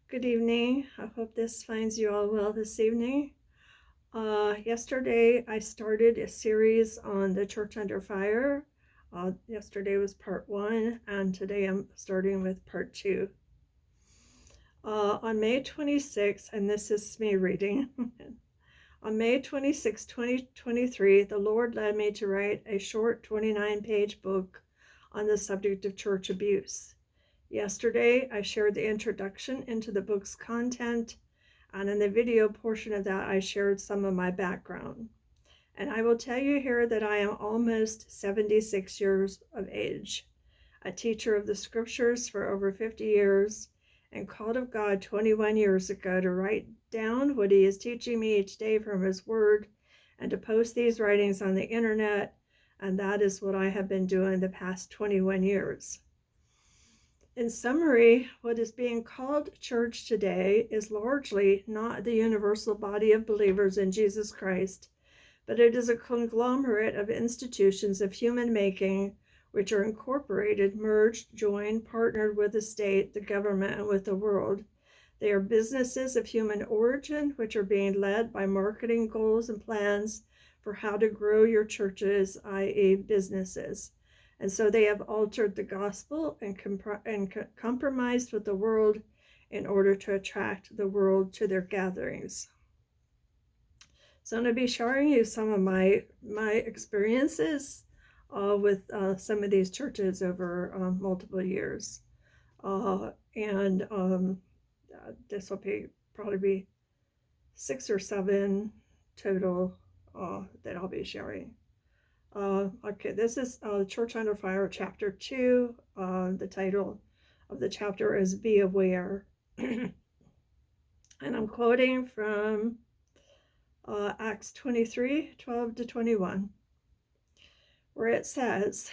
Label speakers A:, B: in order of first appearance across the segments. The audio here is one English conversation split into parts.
A: Good evening. I hope this finds you all well this evening. Yesterday, I started a series on the Church Under Fire. Yesterday was part 1, and today I'm starting with part 2. On May 26th, and this is me reading, on May 26, 2023, the Lord led me to write a short 29-page book on the subject of church abuse. Yesterday, I shared the introduction into the book's content, and in the video portion of that, I shared some of my background. And I will tell you here that I am almost 76 years of age, a teacher of the scriptures for over 50 years, and called of God 21 years ago to write down what he is teaching me each day from his word and to post these writings on the internet. And that is what I have been doing the past 21 years. In summary, what is being called church today is largely not the universal body of believers in Jesus Christ, but it is a conglomerate of institutions of human making which are incorporated, merged, joined, partnered with the state, the government, and with the world. They are businesses of human origin which are being led by marketing goals and plans for how to grow your churches, i.e. businesses. And so they have altered the gospel and compromised with the world in order to attract the world to their gatherings. So I'm going to be sharing you some of my experiences with some of these churches over multiple years. This will probably be 6 or 7 total that I'll be sharing. Okay, this is Church Under Fire, Chapter 2. The title of the chapter is Be Aware. And I'm quoting from Acts 23, 12 to 21, where it says,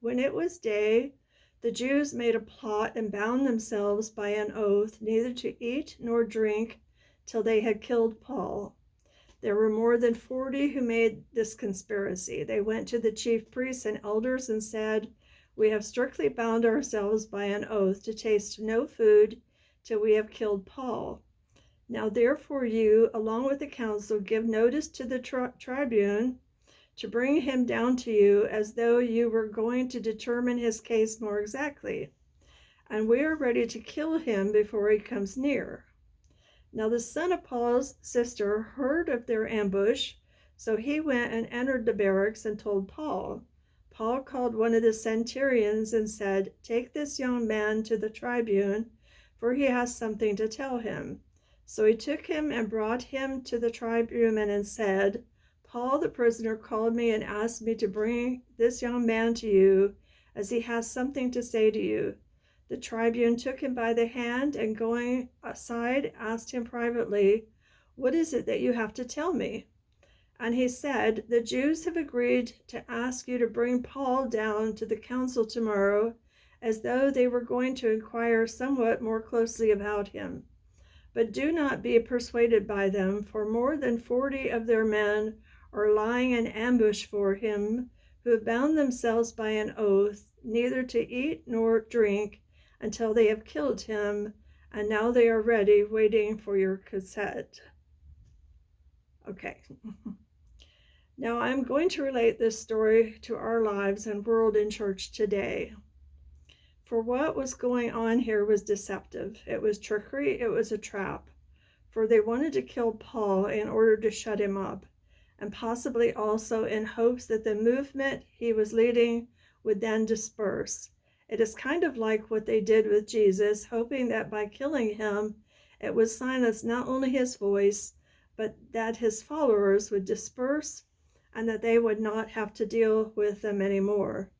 A: "When it was day, the Jews made a plot and bound themselves by an oath neither to eat nor drink till they had killed Paul. There were more than 40 who made this conspiracy. They went to the chief priests and elders and said, 'We have strictly bound ourselves by an oath to taste no food till we have killed Paul. Now therefore you, along with the council, give notice to the tribune to bring him down to you as though you were going to determine his case more exactly. And we are ready to kill him before he comes near.' Now the son of Paul's sister heard of their ambush, so he went and entered the barracks and told Paul. Paul called one of the centurions and said, 'Take this young man to the tribune, for he has something to tell him.' So he took him and brought him to the tribune and said, 'Paul the prisoner called me and asked me to bring this young man to you, as he has something to say to you.' The tribune took him by the hand and going aside asked him privately, 'What is it that you have to tell me?' And he said, 'The Jews have agreed to ask you to bring Paul down to the council tomorrow, as though they were going to inquire somewhat more closely about him. But do not be persuaded by them, for more than 40 of their men are lying in ambush for him, who have bound themselves by an oath, neither to eat nor drink until they have killed him, and now they are ready, waiting for your consent.'" Okay. Now I'm going to relate this story to our lives and world in church today. For what was going on here was deceptive. It was trickery. It was a trap. For they wanted to kill Paul in order to shut him up, and possibly also in hopes that the movement he was leading would then disperse. It is kind of like what they did with Jesus, hoping that by killing him, it would silence not only his voice, but that his followers would disperse and that they would not have to deal with them anymore.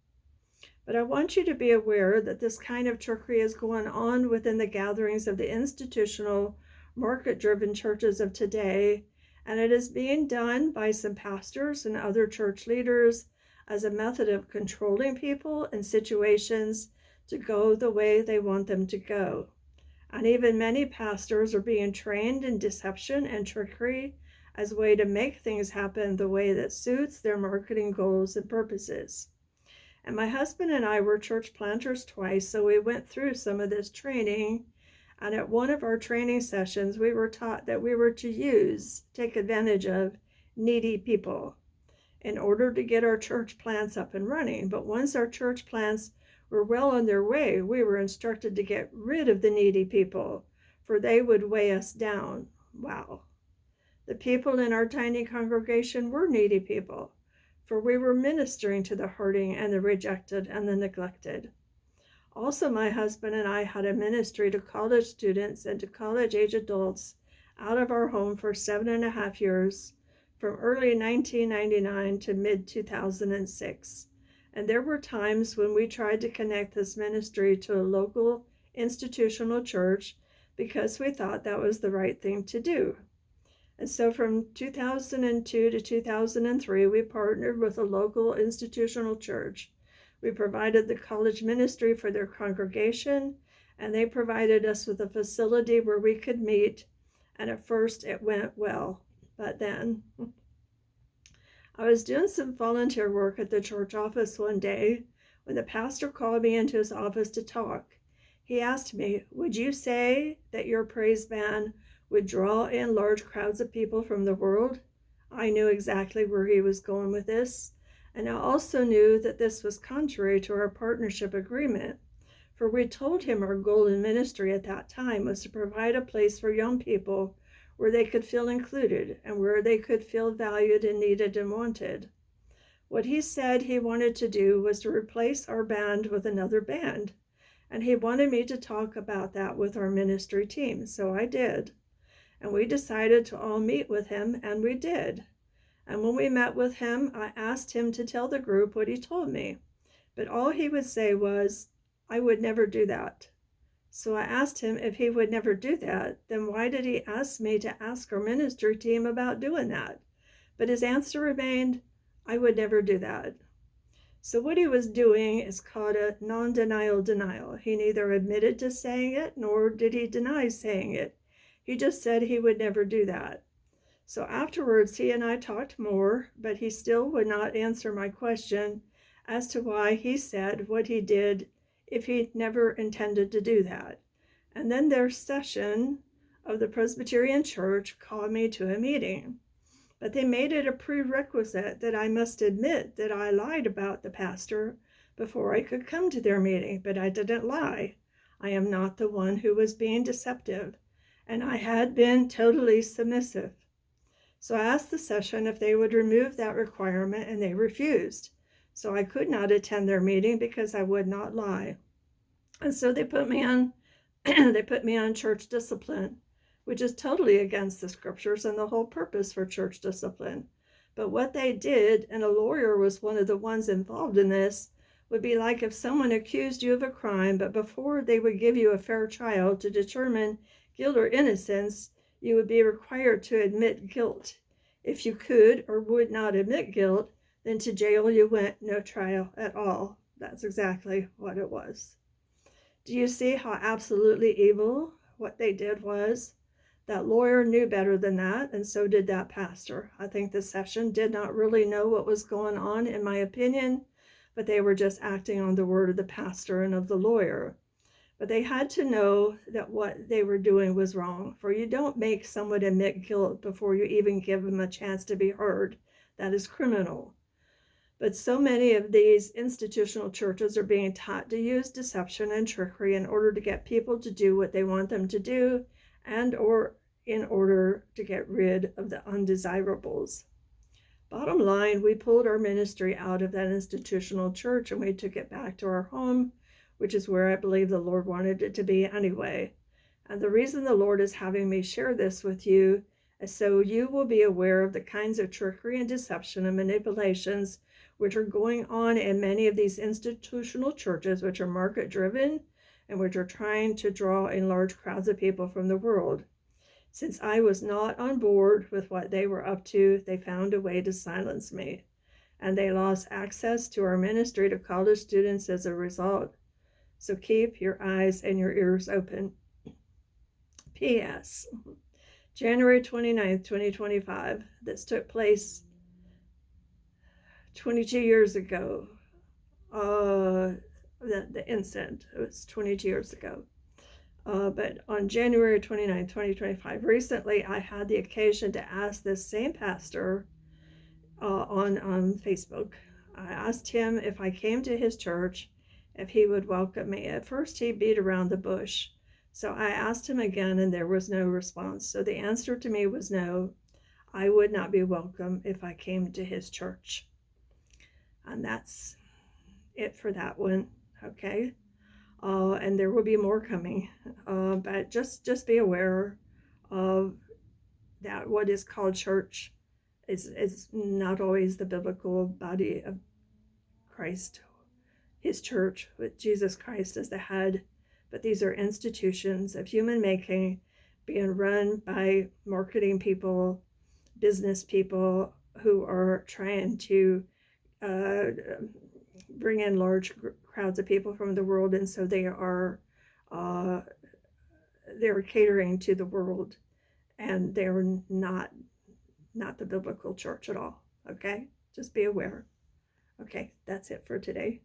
A: But I want you to be aware that this kind of trickery is going on within the gatherings of the institutional, market-driven churches of today, and it is being done by some pastors and other church leaders as a method of controlling people and situations to go the way they want them to go. And even many pastors are being trained in deception and trickery as a way to make things happen the way that suits their marketing goals and purposes. And my husband and I were church planters twice, so we went through some of this training, And at one of our training sessions, we were taught that we were to take advantage of needy people in order to get our church plants up and running. But once our church plants were well on their way, we were instructed to get rid of the needy people, for they would weigh us down. Wow. The people in our tiny congregation were needy people, for we were ministering to the hurting and the rejected and the neglected. Also, my husband and I had a ministry to college students and to college-age adults out of our home for 7.5 years, from early 1999 to mid-2006. And there were times when we tried to connect this ministry to a local institutional church because we thought that was the right thing to do. And so from 2002 to 2003, we partnered with a local institutional church. We provided the college ministry for their congregation, and they provided us with a facility where we could meet. And at first it went well, but then I was doing some volunteer work at the church office one day when the pastor called me into his office to talk. He asked me, "Would you say that your praise band would draw in large crowds of people from the world?" I knew exactly where he was going with this, and I also knew that this was contrary to our partnership agreement, for we told him our goal in ministry at that time was to provide a place for young people where they could feel included and where they could feel valued and needed and wanted. What he said he wanted to do was to replace our band with another band, and he wanted me to talk about that with our ministry team, so I did. And we decided to all meet with him, and we did. And when we met with him, I asked him to tell the group what he told me. But all he would say was, "I would never do that." So I asked him if he would never do that, then why did he ask me to ask our ministry team about doing that? But his answer remained, "I would never do that." So what he was doing is called a non-denial denial. He neither admitted to saying it, nor did he deny saying it. He just said he would never do that. So afterwards, he and I talked more, but he still would not answer my question as to why he said what he did if he never intended to do that. And then their session of the Presbyterian Church called me to a meeting. But they made it a prerequisite that I must admit that I lied about the pastor before I could come to their meeting, but I didn't lie. I am not the one who was being deceptive, and I had been totally submissive. So I asked the session if they would remove that requirement, and they refused. So I could not attend their meeting because I would not lie. And so they put me on church discipline, which is totally against the scriptures and the whole purpose for church discipline. But what they did, and a lawyer was one of the ones involved in this, would be like if someone accused you of a crime, but before they would give you a fair trial to determine guilt or innocence, you would be required to admit guilt. If you could or would not admit guilt, then to jail you went, no trial at all. That's exactly what it was. Do you see how absolutely evil what they did was? That lawyer knew better than that, and so did that pastor. I think the session did not really know what was going on, in my opinion, but they were just acting on the word of the pastor and of the lawyer. But they had to know that what they were doing was wrong, for you don't make someone admit guilt before you even give them a chance to be heard. That is criminal. But so many of these institutional churches are being taught to use deception and trickery in order to get people to do what they want them to do, and or in order to get rid of the undesirables. Bottom line, we pulled our ministry out of that institutional church and we took it back to our home, which is where I believe the Lord wanted it to be anyway. And the reason the Lord is having me share this with you is so you will be aware of the kinds of trickery and deception and manipulations which are going on in many of these institutional churches, which are market-driven and which are trying to draw in large crowds of people from the world. Since I was not on board with what they were up to, they found a way to silence me, and they lost access to our ministry to college students as a result. So keep your eyes and your ears open. P.S. January 29th, 2025. This took place 22 years ago. The incident, it was 22 years ago. But on January 29, 2025, recently I had the occasion to ask this same pastor on Facebook. I asked him if I came to his church, if he would welcome me. At first, he beat around the bush. So I asked him again, and there was no response. So the answer to me was no, I would not be welcome if I came to his church. And that's it for that one. Okay. And there will be more coming. But just be aware of that what is called church is not always the biblical body of Christ, his church, with Jesus Christ as the head, but these are institutions of human making being run by marketing people, business people who are trying to uh, bring in large crowds of people from the world, and so uh, they're catering to the world, and they're not the biblical church at all. Okay, just be aware. Okay, that's it for today.